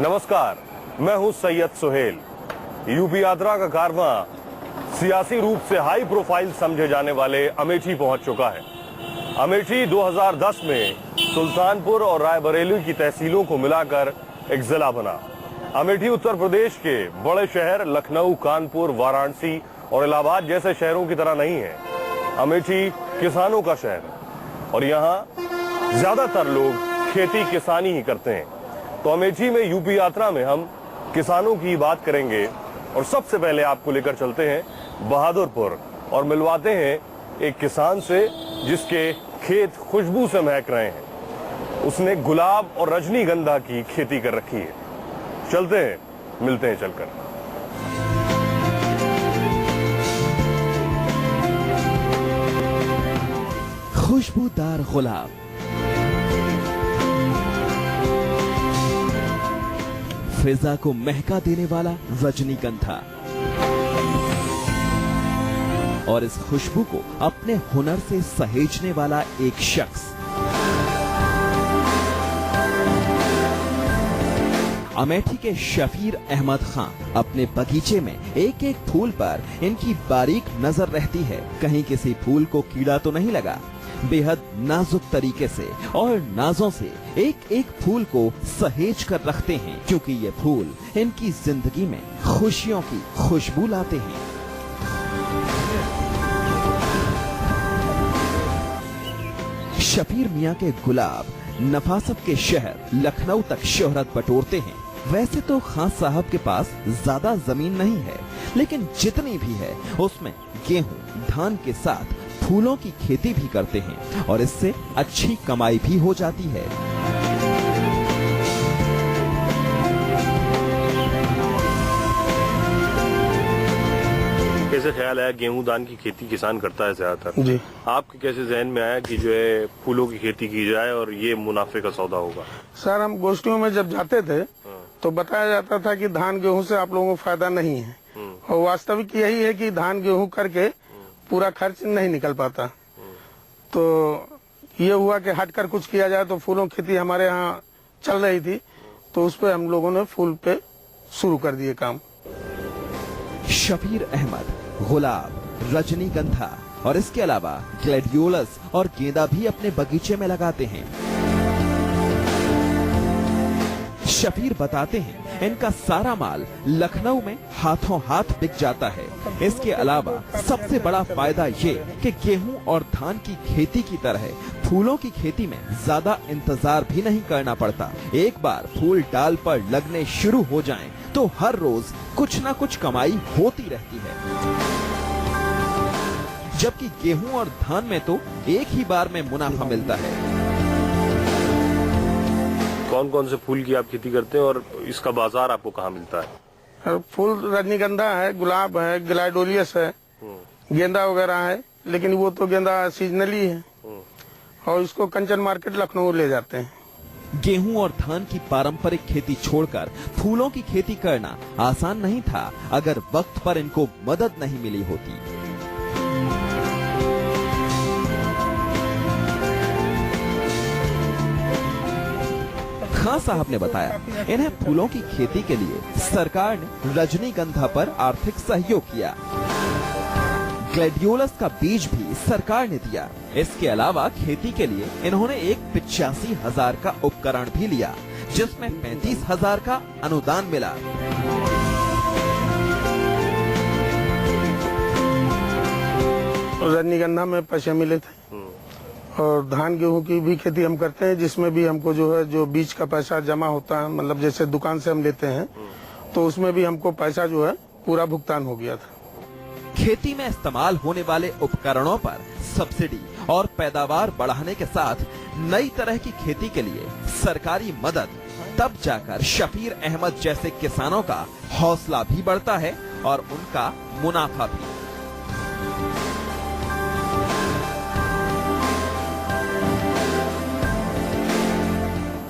नमस्कार, मैं हूं सैयद सुहेल। यूपी यात्रा का कारवां सियासी रूप से हाई प्रोफाइल समझे जाने वाले अमेठी पहुंच चुका है। अमेठी 2010 में सुल्तानपुर और रायबरेली की तहसीलों को मिलाकर एक जिला बना। अमेठी उत्तर प्रदेश के बड़े शहर लखनऊ, कानपुर, वाराणसी और इलाहाबाद जैसे शहरों की तरह नहीं है। अमेठी किसानों का शहर है और यहाँ ज्यादातर लोग खेती किसानी ही करते हैं। तो अमेठी में यूपी यात्रा में हम किसानों की बात करेंगे और सबसे पहले आपको लेकर चलते हैं बहादुरपुर और मिलवाते हैं एक किसान से जिसके खेत खुशबू से महक रहे हैं। उसने गुलाब और रजनीगंधा की खेती कर रखी है। चलते हैं, मिलते हैं चलकर। खुशबूदार गुलाब, फिजा को महका देने वाला रजनीगंधा और इस खुशबू को अपने हुनर से सहेजने वाला एक शख्स। अमेठी के शफीर अहमद खान अपने बगीचे में एक एक फूल पर इनकी बारीक नजर रहती है, कहीं किसी फूल को कीड़ा तो नहीं लगा। बेहद नाजुक तरीके से और नाजों से एक एक फूल को सहेज कर रखते हैं, क्योंकि ये फूल इनकी जिंदगी में खुशियों की खुशबू लाते हैं। शफीर मियां के गुलाब नफासत के शहर लखनऊ तक शोहरत बटोरते हैं। वैसे तो खान साहब के पास ज्यादा जमीन नहीं है, लेकिन जितनी भी है उसमें गेहूं, धान के साथ फूलों की खेती भी करते हैं और इससे अच्छी कमाई भी हो जाती है। कैसे ख्याल आया गेहूं धान की खेती किसान करता है ज्यादातर जी? आपके कैसे जहन में आया कि जो है फूलों की खेती की जाए और ये मुनाफे का सौदा होगा? सर, हम गोष्ठियों में जब जाते थे तो बताया जाता था कि धान गेहूं से आप लोगों को फायदा नहीं है, और वास्तविक यही है कि धान गेहूं करके पूरा खर्च नहीं निकल पाता। तो ये हुआ कि हटकर कुछ किया जाए, तो फूलों की खेती हमारे यहाँ चल रही थी, तो उस पे हम लोगों ने फूल पे शुरू कर दिए काम। शफीर अहमद गुलाब, रजनीगंधा और इसके अलावा ग्लैडियोलस और गेंदा भी अपने बगीचे में लगाते हैं। शफीर बताते हैं इनका सारा माल लखनऊ में हाथों हाथ बिक जाता है। इसके अलावा सबसे बड़ा फायदा ये कि गेहूं और धान की खेती की तरह फूलों की खेती में ज्यादा इंतजार भी नहीं करना पड़ता। एक बार फूल डाल पर लगने शुरू हो जाएं, तो हर रोज कुछ न कुछ कमाई होती रहती है। जबकि गेहूं और धान में तो एक ही बार में मुनाफा मिलता है। कौन कौन से फूल की आप खेती करते हैं और इसका बाजार आपको कहाँ मिलता है? फूल रजनीगंधा है, गुलाब है, ग्लैडियोलस है, गेंदा वगैरह है, लेकिन वो तो गेंदा सीजनली है और इसको कंचन मार्केट लखनऊ ले जाते हैं। गेहूं और धान की पारंपरिक खेती छोड़कर फूलों की खेती करना आसान नहीं था अगर वक्त पर इनको मदद नहीं मिली होती। खान साहब ने बताया इन्हें फूलों की खेती के लिए सरकार ने रजनीगंधा पर आर्थिक सहयोग किया। ग्लैडियोलस का बीज भी सरकार ने दिया। इसके अलावा खेती के लिए इन्होंने एक 85,000 का उपकरण भी लिया, जिसमें 35,000 का अनुदान मिला। रजनीगंधा में पैसे मिले थे और धान गेहूं की भी खेती हम करते हैं, जिसमें भी हमको जो है जो बीज का पैसा जमा होता है, मतलब जैसे दुकान से हम लेते हैं, तो उसमें भी हमको पैसा जो है पूरा भुगतान हो गया था। खेती में इस्तेमाल होने वाले उपकरणों पर सब्सिडी और पैदावार बढ़ाने के साथ नई तरह की खेती के लिए सरकारी मदद, तब जाकर शफीर अहमद जैसे किसानों का हौसला भी बढ़ता है और उनका मुनाफा भी।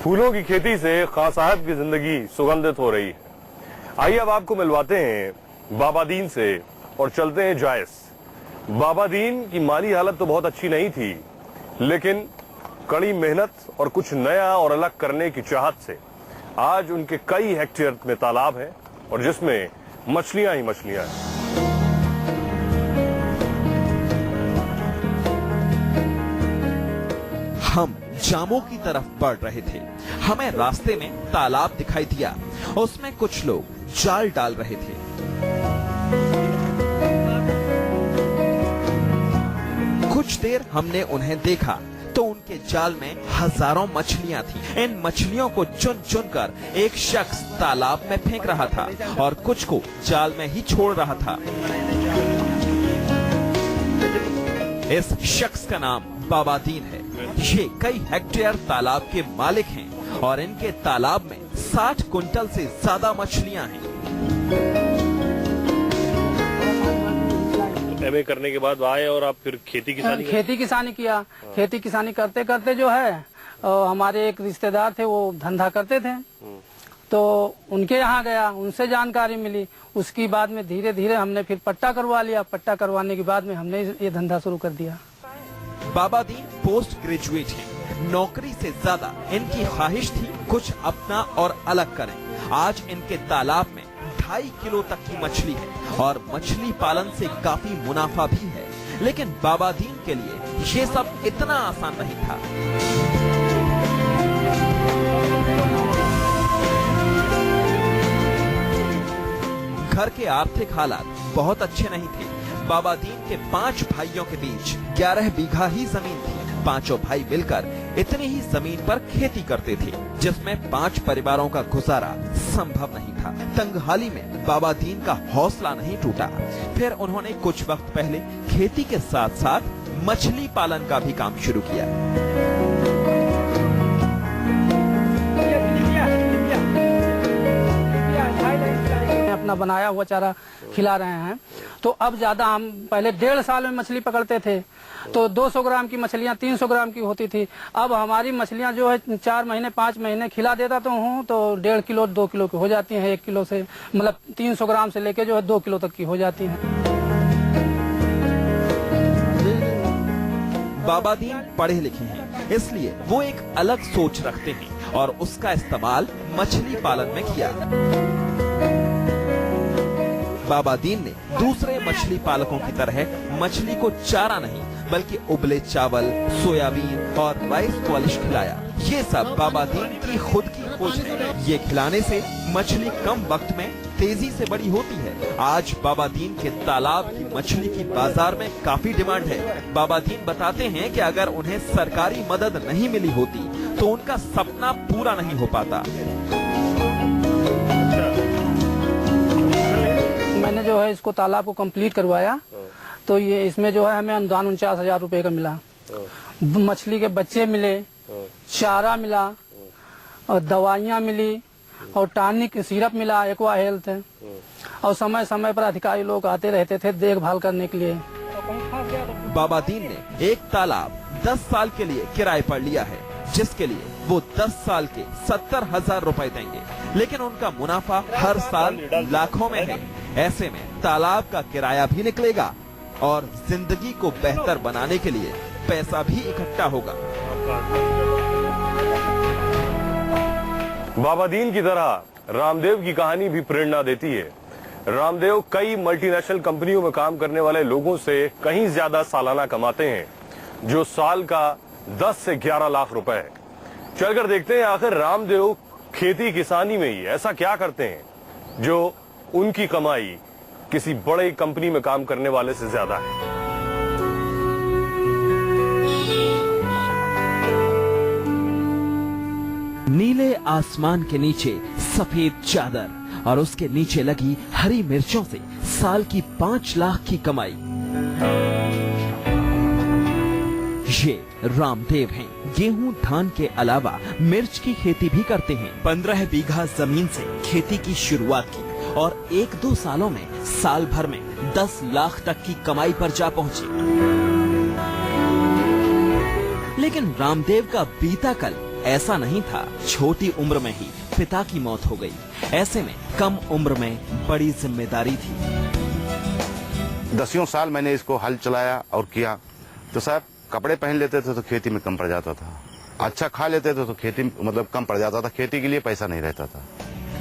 फूलों की खेती से खान साहब की जिंदगी सुगंधित हो रही है। आइए अब आपको मिलवाते हैं बाबा दीन से और चलते हैं जायस। बाबा दीन की माली हालत तो बहुत अच्छी नहीं थी, लेकिन कड़ी मेहनत और कुछ नया और अलग करने की चाहत से आज उनके कई हेक्टेयर में तालाब हैं और जिसमें मछलियां ही मछलियां हैं। हम जामों की तरफ बढ़ रहे थे। हमें रास्ते में तालाब दिखाई दिया। उसमें कुछ लोग जाल डाल रहे थे। कुछ देर हमने उन्हें देखा तो उनके जाल में हजारों मछलियां थीं। इन मछलियों को चुन चुन कर एक शख्स तालाब में फेंक रहा था और कुछ को जाल में ही छोड़ रहा था। इस शख्स का नाम बाबा दीन है। ये कई हेक्टेयर तालाब के मालिक हैं और इनके तालाब में 60 कुंटल से ज्यादा मछलियां हैं। एमए करने के बाद आए और आप फिर खेती किसानी किया। खेती किसानी करते करते जो है हमारे एक रिश्तेदार थे, वो धंधा करते थे, तो उनके यहाँ गया, उनसे जानकारी मिली। उसकी बाद में धीरे धीरे हमने फिर पट्टा करवा लिया। पट्टा करवाने के बाद में हमने ये धंधा शुरू कर दिया। बाबा दीन पोस्ट ग्रेजुएट हैं। नौकरी से ज्यादा इनकी ख्वाहिश थी कुछ अपना और अलग करें। आज इनके तालाब में 2.5 किलो तक की मछली है और मछली पालन से काफी मुनाफा भी है। लेकिन बाबा दीन के लिए ये सब इतना आसान नहीं था। घर के आर्थिक हालात बहुत अच्छे नहीं थे। बाबा दीन के 5 भाइयों के बीच 11 बीघा ही जमीन थी। पांचों भाई मिलकर इतनी ही जमीन पर खेती करते थे, जिसमें 5 परिवारों का गुजारा संभव नहीं था। तंगहाली में बाबा दीन का हौसला नहीं टूटा। फिर उन्होंने कुछ वक्त पहले खेती के साथ साथ मछली पालन का भी काम शुरू किया। अपना बनाया हुआ चारा खिला रहे हैं। तो अब ज्यादा हम पहले 1.5 साल में मछली पकड़ते थे तो 200 ग्राम की मछलियां 300 ग्राम की होती थी। अब हमारी मछलियां जो है 4 महीने 5 महीने खिला देता तो हूँ तो 1.5 किलो 2 किलो की हो जाती हैं। 1 किलो से मतलब 300 ग्राम से लेके जो है 2 किलो तक की हो जाती हैं। बाबा दीन पढ़े लिखे हैं, इसलिए वो एक अलग सोच रखते हैं और उसका इस्तेमाल मछली पालन में किया। बाबा दीन ने दूसरे मछली पालकों की तरह मछली को चारा नहीं बल्कि उबले चावल, सोयाबीन और राइस पॉलिश खिलाया। ये सब बाबा दीन की खुद की खोज है। ये खिलाने से मछली कम वक्त में तेजी से बड़ी होती है। आज बाबा दीन के तालाब की मछली की बाजार में काफी डिमांड है। बाबा दीन बताते हैं कि अगर उन्हें सरकारी मदद नहीं मिली होती तो उनका सपना पूरा नहीं हो पाता। मैंने जो है इसको तालाब को कंप्लीट करवाया तो ये इसमें जो है हमें अनुदान 49,000 रुपए का मिला। मछली के बच्चे मिले, चारा मिला और दवाइयाँ मिली और टॉनिक सिरप मिला, एक्वा हेल्थ है। और समय समय पर अधिकारी लोग आते रहते थे देखभाल करने के लिए। बाबा दीन ने एक तालाब 10 साल के लिए किराए पर लिया है, जिसके लिए वो 10 साल के 70,000 रुपए देंगे। लेकिन उनका मुनाफा हर साल लाखों में है। ऐसे में तालाब का किराया भी निकलेगा और जिंदगी को बेहतर बनाने के लिए पैसा भी इकट्ठा होगा। बाबा दीन की तरह रामदेव की कहानी भी प्रेरणा देती है। रामदेव कई मल्टीनेशनल कंपनियों में काम करने वाले लोगों से कहीं ज्यादा सालाना कमाते हैं, जो साल का 10 से 11 लाख रुपए है। चलकर देखते हैं आखिर रामदेव खेती किसानी में ही ऐसा क्या करते हैं जो उनकी कमाई किसी बड़े कंपनी में काम करने वाले से ज्यादा है। नीले आसमान के नीचे सफेद चादर और उसके नीचे लगी हरी मिर्चों से साल की 5 लाख की कमाई। ये रामदेव हैं। गेहूं धान के अलावा मिर्च की खेती भी करते हैं। 15 बीघा जमीन से खेती की शुरुआत की और 1-2 सालों में साल भर में 10 लाख तक की कमाई पर जा पहुंचे। लेकिन रामदेव का बीता कल ऐसा नहीं था। छोटी उम्र में ही पिता की मौत हो गई। ऐसे में कम उम्र में बड़ी जिम्मेदारी थी। 10 साल मैंने इसको हल चलाया और किया तो साहब कपड़े पहन लेते थे तो खेती में कम पड़ जाता था। अच्छा खा लेते थे तो खेती मतलब कम पड़ जाता था, खेती के लिए पैसा नहीं रहता था।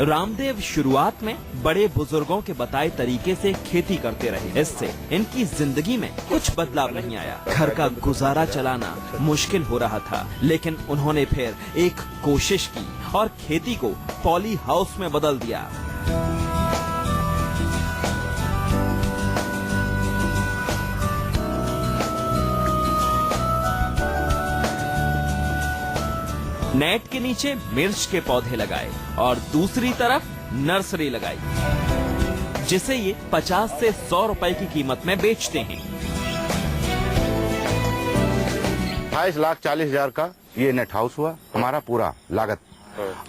रामदेव शुरुआत में बड़े बुजुर्गों के बताए तरीके से खेती करते रहे। इससे इनकी जिंदगी में कुछ बदलाव नहीं आया। घर का गुजारा चलाना मुश्किल हो रहा था, लेकिन उन्होंने फिर एक कोशिश की और खेती को पॉली हाउस में बदल दिया। नेट के नीचे मिर्च के पौधे लगाए और दूसरी तरफ नर्सरी लगाई, जिसे ये 50 से 100 रुपए की कीमत में बेचते हैं। 28,40,000 का ये नेट हाउस हुआ हमारा पूरा लागत,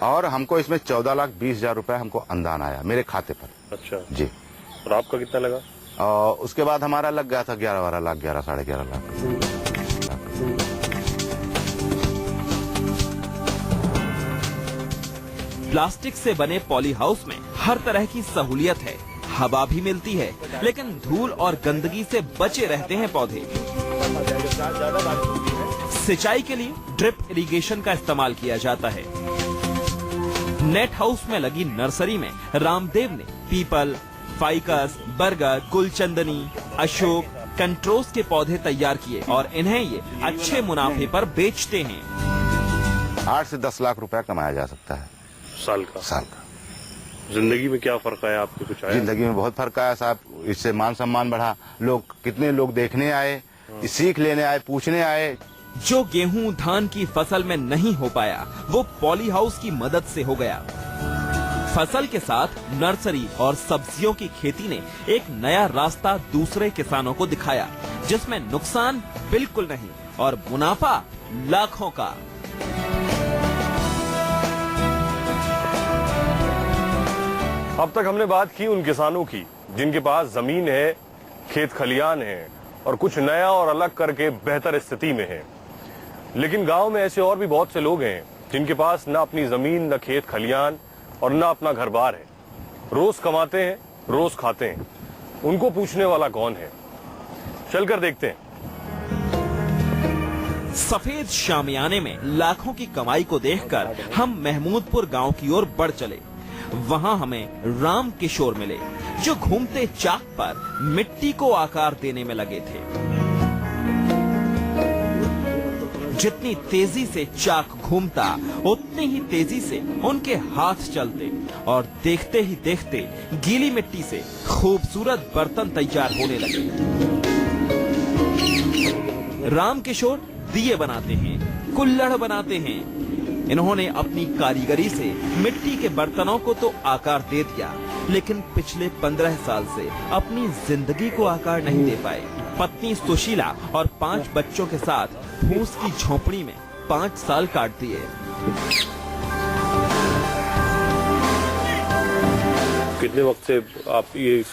और हमको इसमें 14,20,000 रुपए हमको अनुदान आया मेरे खाते पर। अच्छा जी। और आपका कितना लगा? और उसके बाद हमारा लग गया था 11-12 लाख, 11-11.5 लाख। प्लास्टिक से बने पॉली हाउस में हर तरह की सहूलियत है, हवा भी मिलती है, लेकिन धूल और गंदगी से बचे रहते हैं पौधे। सिंचाई के लिए ड्रिप इरिगेशन का इस्तेमाल किया जाता है। नेट हाउस में लगी नर्सरी में रामदेव ने पीपल, फाइकस, बरगद, गुलचंदनी, अशोक, कंट्रोस के पौधे तैयार किए और इन्हें ये अच्छे मुनाफे पर बेचते हैं। 8 से 10 लाख रुपया कमाया जा सकता है साल का। जिंदगी में क्या फर्क आया आपको? कुछ आया? जिंदगी में बहुत फर्क आया साहब। इससे मान सम्मान बढ़ा, लोग कितने लोग देखने आए, सीख लेने आए, पूछने आए। जो गेहूं धान की फसल में नहीं हो पाया वो पॉली हाउस की मदद से हो गया। फसल के साथ नर्सरी और सब्जियों की खेती ने एक नया रास्ता दूसरे किसानों को दिखाया, जिसमें नुकसान बिल्कुल नहीं और मुनाफा लाखों का। अब तक हमने बात की उन किसानों की जिनके पास जमीन है, खेत खलियान है और कुछ नया और अलग करके बेहतर स्थिति में है। लेकिन गांव में ऐसे और भी बहुत से लोग हैं जिनके पास न अपनी जमीन, न खेत खलियान और न अपना घर बार है। रोज कमाते हैं, रोज खाते हैं। उनको पूछने वाला कौन है? चलकर देखते हैं। सफेद शामियाने में लाखों की कमाई को देखकर हम महमूदपुर गांव की ओर बढ़ चले। वहां हमें राम किशोर मिले, जो घूमते चाक पर मिट्टी को आकार देने में लगे थे। जितनी तेजी से चाक घूमता उतनी ही तेजी से उनके हाथ चलते और देखते ही देखते गीली मिट्टी से खूबसूरत बर्तन तैयार होने लगे। राम किशोर दिए बनाते हैं, कुल्हड़ बनाते हैं। इन्होंने अपनी कारीगरी से मिट्टी के बर्तनों को तो आकार दे दिया, लेकिन पिछले 15 साल से अपनी जिंदगी को आकार नहीं दे पाए। पत्नी सुशीला और 5 बच्चों के साथ फूस की झोपड़ी में 5 साल काट दिए। कितने वक्त से आप ये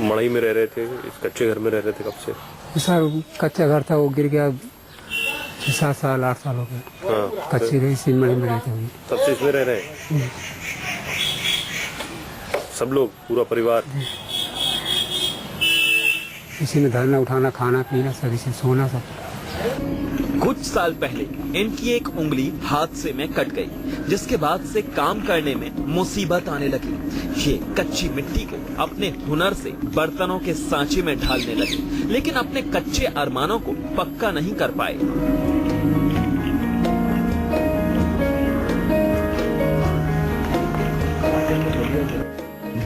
मड़ई में रह रहे थे, इस कच्चे घर में रह रहे थे? कब से? सर कच्चा घर था, वो गिर गया। 7 साल 8 साल हो गए। हाँ, कच्ची रही सी मड़ई में रहते हुए। तब से इसमें रह रहे हैं सब लोग, पूरा परिवार? इसी में धरना उठाना, खाना पीना, सब इसी सोना सब। कुछ साल पहले इनकी एक उंगली हादसे में कट गई, जिसके बाद से काम करने में मुसीबत आने लगी। ये कच्ची मिट्टी को अपने हुनर से बर्तनों के सांचे में ढालने लगे, लेकिन अपने कच्चे अरमानों को पक्का नहीं कर पाए।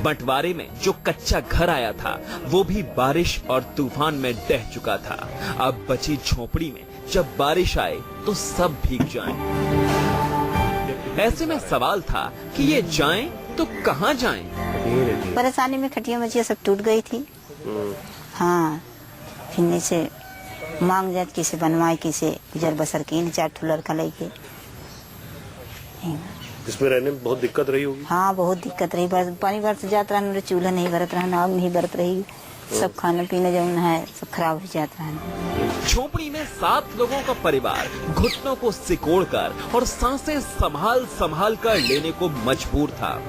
बंटवारे में जो कच्चा घर आया था वो भी बारिश और तूफान में ढह चुका था। अब बची झोपड़ी में जब बारिश आए तो सब भीग जाएं। ऐसे में सवाल था कि ये जाएं तो कहाँ जाएं? परेशानी में खटिया मचिया सब टूट गई थी। हाँ, फिर से मांग जात किसे बनवाए, किसे गुजर बसर की 4 ठो लड़का लेके। इसमें रहने में बहुत दिक्कत रही होगी? हाँ, बहुत दिक्कत रही। पानी बरस जात रहा, चूल्हा नहीं बरत रहा, आग नहीं बरत रही, सब खाना पीना जो है सब खराब हो जाता है। झोपड़ी में 7 लोगों का परिवार घुटनों को सिकोड़कर और सांसें संभाल कर लेने को मजबूर था।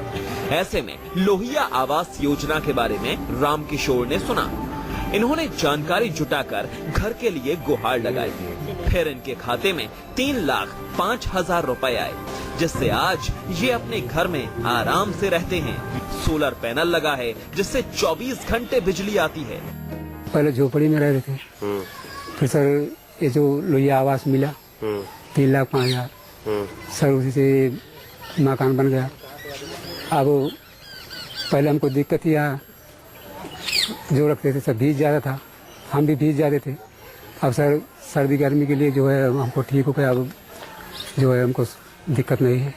ऐसे में लोहिया आवास योजना के बारे में राम किशोर ने सुना। इन्होंने जानकारी जुटाकर घर के लिए गुहार लगाई। फिर इनके खाते में 3,05,000 रुपए आए, जिससे आज ये अपने घर में आराम से रहते हैं। सोलर पैनल लगा है जिससे 24 घंटे बिजली आती है। पहले झोपड़ी में रह रहे थे, फिर सर ये जो लोहिया आवास मिला 3,05,000, सर उसी से मकान बन गया। अब पहले हमको दिक्कत ही यहाँ जो रखते थे सब भीज जाता था, हम भी भीज जाते थे। अब सर सर्दी गर्मी के लिए जो है हमको ठीक हो गया, अब जो है हमको दिक्कत नहीं है।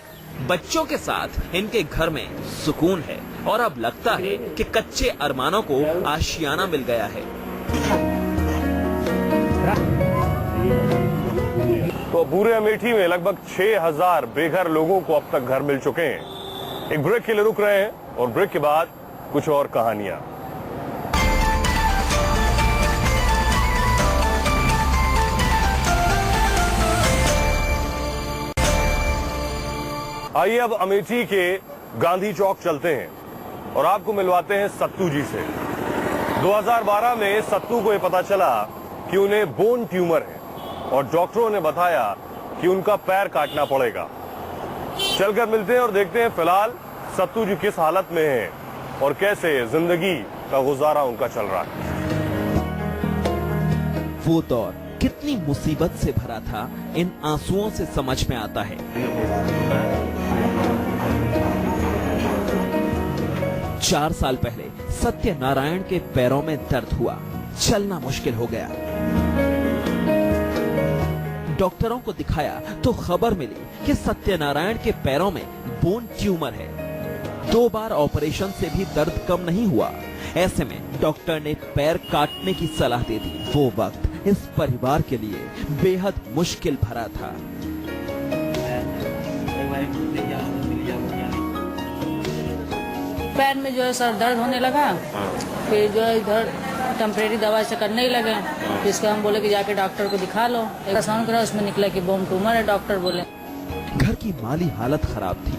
बच्चों के साथ इनके घर में सुकून है और अब लगता है कि कच्चे अरमानों को आशियाना मिल गया है। तो पूरे अमेठी में लगभग 6,000 बेघर लोगों को अब तक घर मिल चुके हैं। एक ब्रेक के लिए रुक रहे हैं और ब्रेक के बाद कुछ और कहानियां। आइए अब अमेठी के गांधी चौक चलते हैं और आपको मिलवाते हैं सत्तू जी से। 2012 में सत्तू को यह पता चला कि उन्हें बोन ट्यूमर है और डॉक्टरों ने बताया कि उनका पैर काटना पड़ेगा। चलकर मिलते हैं और देखते हैं फिलहाल सत्तू जी किस हालत में हैं और कैसे जिंदगी का गुजारा उनका चल रहा है। वो दौर कितनी मुसीबत से भरा था, इन आंसुओं से समझ में आता है। 4 साल पहले सत्यनारायण के पैरों में दर्द हुआ, चलना मुश्किल हो गया। डॉक्टरों को दिखाया तो खबर मिली कि सत्यनारायण के पैरों में बोन ट्यूमर है। 2 बार ऑपरेशन से भी दर्द कम नहीं हुआ। ऐसे में डॉक्टर ने पैर काटने की सलाह दे दी। वो वक्त इस परिवार के लिए बेहद मुश्किल भरा था। पैर में जो है सर दर्द होने लगा, फिर जो है इधर टेम्परेरी दवा से करने ही लगे, जिसको हम बोले कि जाके डॉक्टर को दिखा लो। अल्ट्रासाउंड करा, उसमें निकला कि बोन ट्यूमर है, डॉक्टर बोले। घर की माली हालत खराब थी,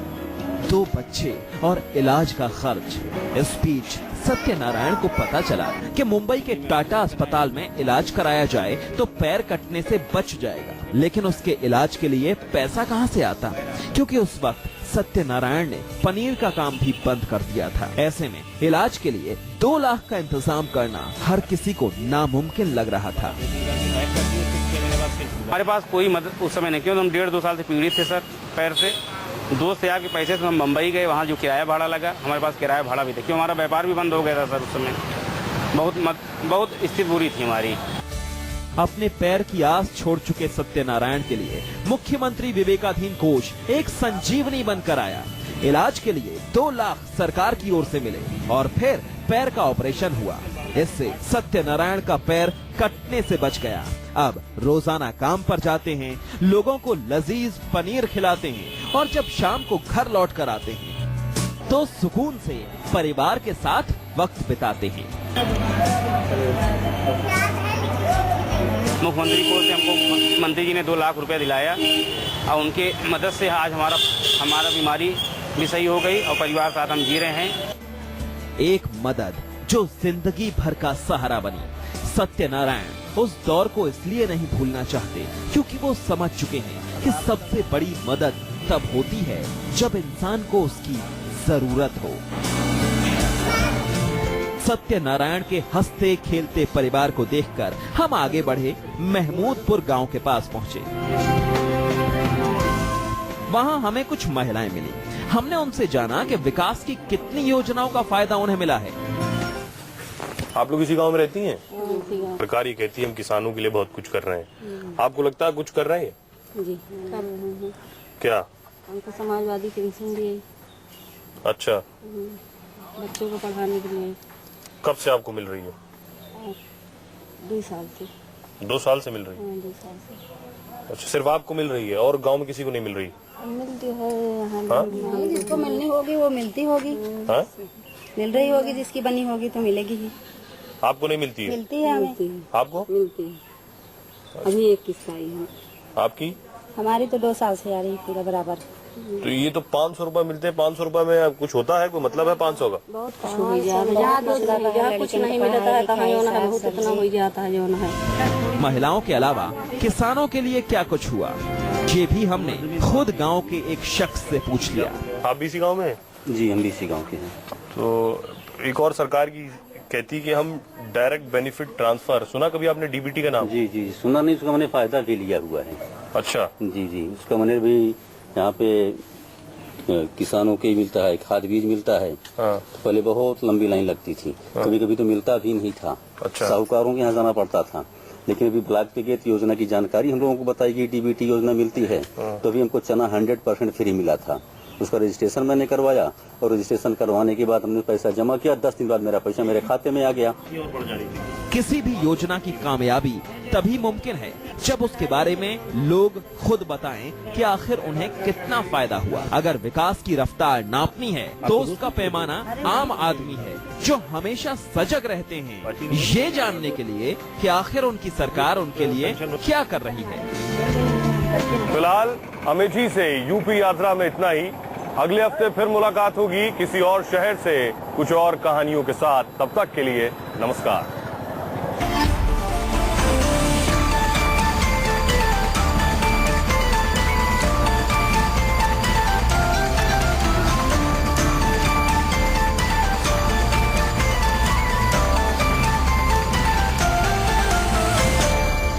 2 बच्चे और इलाज का खर्च। इस बीच सत्यनारायण को पता चला कि मुंबई के टाटा अस्पताल में इलाज कराया जाए तो पैर कटने से बच जाएगा, लेकिन उसके इलाज के लिए पैसा कहां से आता, क्योंकि उस वक्त सत्यनारायण ने पनीर का काम भी बंद कर दिया था। ऐसे में इलाज के लिए 2 लाख का इंतजाम करना हर किसी को नामुमकिन लग रहा था। हमारे पास कोई मदद उस समय नहीं, क्यों हम 1.5-2 साल से पीड़ित थे सर पैर से। दोस्त यार के पैसे से हम मुंबई गए, वहाँ जो किराया भाड़ा लगा, हमारे पास किराया भाड़ा भी था, क्यों हमारा व्यापार भी बंद हो गया था सर उस समय। बहुत स्थिति बुरी थी हमारी। अपने पैर की आस छोड़ चुके सत्यनारायण के लिए मुख्यमंत्री विवेकाधीन कोष एक संजीवनी बनकर आया। इलाज के लिए 2 लाख सरकार की ओर से मिले और फिर पैर का ऑपरेशन हुआ। इससे सत्यनारायण का पैर कटने से बच गया। अब रोजाना काम पर जाते हैं, लोगों को लजीज पनीर खिलाते हैं और जब शाम को घर लौट कर आते हैं तो सुकून से परिवार के साथ वक्त बिताते हैं। मुख्यमंत्री कोष से हमको मंत्री जी ने 2 लाख रुपया दिलाया और उनके मदद से आज हमारा बीमारी भी सही हो गई और परिवार साथ हम जी रहे हैं। एक मदद जो जिंदगी भर का सहारा बनी। सत्यनारायण उस दौर को इसलिए नहीं भूलना चाहते क्योंकि वो समझ चुके हैं कि सबसे बड़ी मदद तब होती है जब इंसान को उसकी जरूरत हो। सत्यनारायण के हंसते खेलते परिवार को देखकर हम आगे बढ़े, महमूदपुर गांव के पास पहुंचे। वहां हमें कुछ महिलाएं मिली। हमने उनसे जाना कि विकास की कितनी योजनाओं का फायदा उन्हें मिला है। आप लोग इसी गांव में रहती हैं? सरकार ये कहती है हम किसानों के लिए बहुत कुछ कर रहे हैं, आपको लगता है कुछ कर रहे हैं? जी कर रहे हैं। क्या? हमको समाजवादी पेंशन दिए। अच्छा, बच्चों को पढ़ाने के लिए। कब से आपको मिल रही है? 2 साल से। 2 साल से मिल रही है? 2 साल से। अच्छा, सिर्फ आपको मिल रही है और गांव में किसी को नहीं मिल रही? मिलती है यहाँ, जिसको मिलनी होगी वो मिलती होगी। हाँ? मिल रही होगी, जिसकी बनी होगी तो मिलेगी ही। आपको नहीं मिलती है? मिलती है हमें। आपको मिलती है। अभी एक किस्त आई है आपकी? हमारी तो 2 साल से आ रही है पूरा बराबर। तो ये तो 500 रुपए मिलते हैं, 500 रुपए में कुछ होता है, कोई मतलब है 500 का? कुछ नहीं मिलता है, कहाँ जो है बहुत इतना हो जाता है जो है। महिलाओं के अलावा किसानों के लिए क्या कुछ हुआ, ये भी हमने खुद गांव के एक शख्स से पूछ लिया। आप भी इसी गाँव में हैं? जी हम भी इसी गाँव के हैं। तो एक और सरकार की कहती कि हम डायरेक्ट बेनिफिट ट्रांसफर, सुना कभी आपने डीबीटी का नाम? जी जी सुना नहीं, उसका मैंने फायदा भी लिया हुआ है। अच्छा। जी जी उसका मैंने भी यहाँ पे किसानों के मिलता है, खाद बीज मिलता है। हाँ। तो पहले बहुत लंबी लाइन लगती थी, कभी कभी तो मिलता भी नहीं था। अच्छा। साहूकारों के यहाँ जाना पड़ता था। लेकिन अभी ब्लॉक पे गए योजना की जानकारी हम लोगों को बताई गई, डीबीटी योजना मिलती है। तो अभी हमको चना 100% फ्री मिला था। उसका रजिस्ट्रेशन मैंने करवाया और रजिस्ट्रेशन करवाने के बाद हमने पैसा जमा किया। 10 दिन बाद मेरा पैसा मेरे खाते में आ गया। किसी भी योजना की कामयाबी तभी मुमकिन है जब उसके बारे में लोग खुद बताएं कि आखिर उन्हें कितना फायदा हुआ। अगर विकास की रफ्तार नापनी है तो उसका पैमाना आम आदमी है, जो हमेशा सजग रहते हैं ये जानने के लिए कि आखिर उनकी सरकार उनके लिए क्या कर रही है। फिलहाल अमेठी से यूपी यात्रा में इतना ही। अगले हफ्ते फिर मुलाकात होगी किसी और शहर से कुछ और कहानियों के साथ। तब तक के लिए नमस्कार।